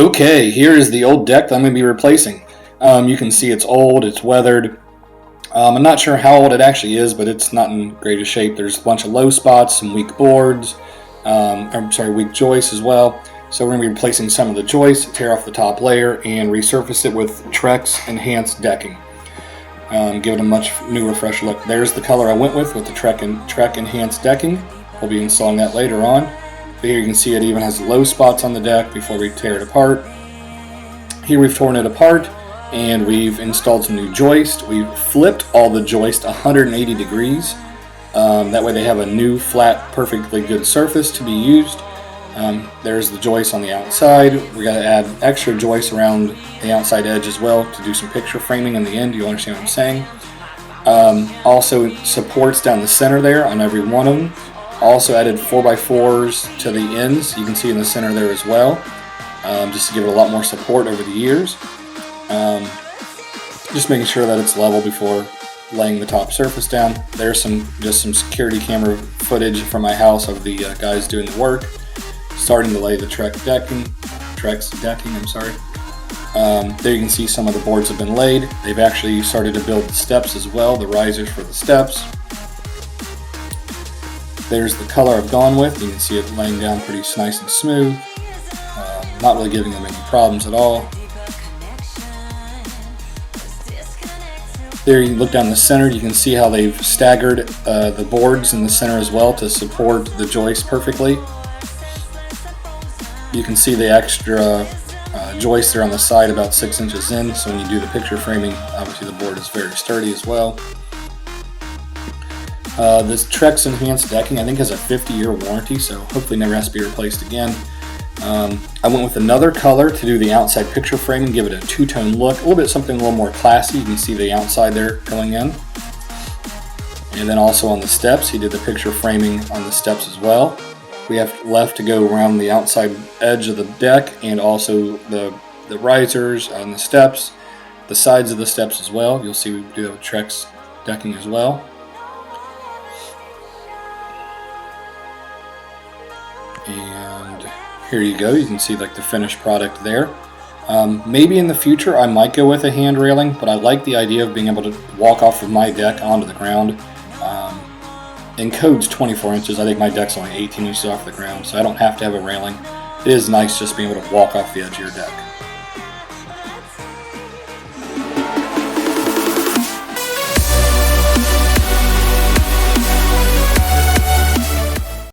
Okay, here is the old deck that I'm going to be replacing. You can see it's old, it's weathered. I'm not sure how old it actually is, but it's not in greatest shape. There's a bunch of low spots, some weak boards, weak joists as well. So we're going to be replacing some of the joists, tear off the top layer, and resurface it with Trex enhanced decking. Give it a much new, fresh look. There's the color I went with the Trex enhanced decking. We'll be installing that later on. But here you can see it even has low spots on the deck before we tear it apart. Here we've torn it apart and we've installed some new joists. We've flipped all the joists 180 degrees. That way they have a new, flat, perfectly good surface to be used. There's the joists on the outside. We got to add extra joists around the outside edge as well to do some picture framing in the end. You understand what I'm saying? Also supports down the center there on every one of them. Also added 4x4s to the ends. You can see in the center there as well, just to give it a lot more support over the years. Just making sure that it's level before laying the top surface down. There's just some security camera footage from my house of the guys doing the work, starting to lay the Trex decking. There you can see some of the boards have been laid. They've actually started to build the steps as well, the risers for the steps. There's the color I've gone with. You can see it laying down pretty nice and smooth. Not really giving them any problems at all. There you look down the center, you can see how they've staggered the boards in the center as well to support the joist perfectly. You can see the extra joist there on the side about 6 inches in, so when you do the picture framing, obviously the board is very sturdy as well. This Trex enhanced decking I think has a 50-year warranty, so hopefully never has to be replaced again. I went with another color to do the outside picture framing, give it a two-tone look, a little bit something a little more classy. You can see the outside there going in. And then also on the steps, he did the picture framing on the steps as well. We have left to go around the outside edge of the deck and also the risers on the steps, the sides of the steps as well. You'll see we do have Trex decking as well. And here you go, you can see like the finished product there. Maybe in the future I might go with a hand railing, but I like the idea of being able to walk off of my deck onto the ground. In code's 24 inches, I think my deck's only 18 inches off the ground, so I don't have to have a railing. It is nice just being able to walk off the edge of your deck.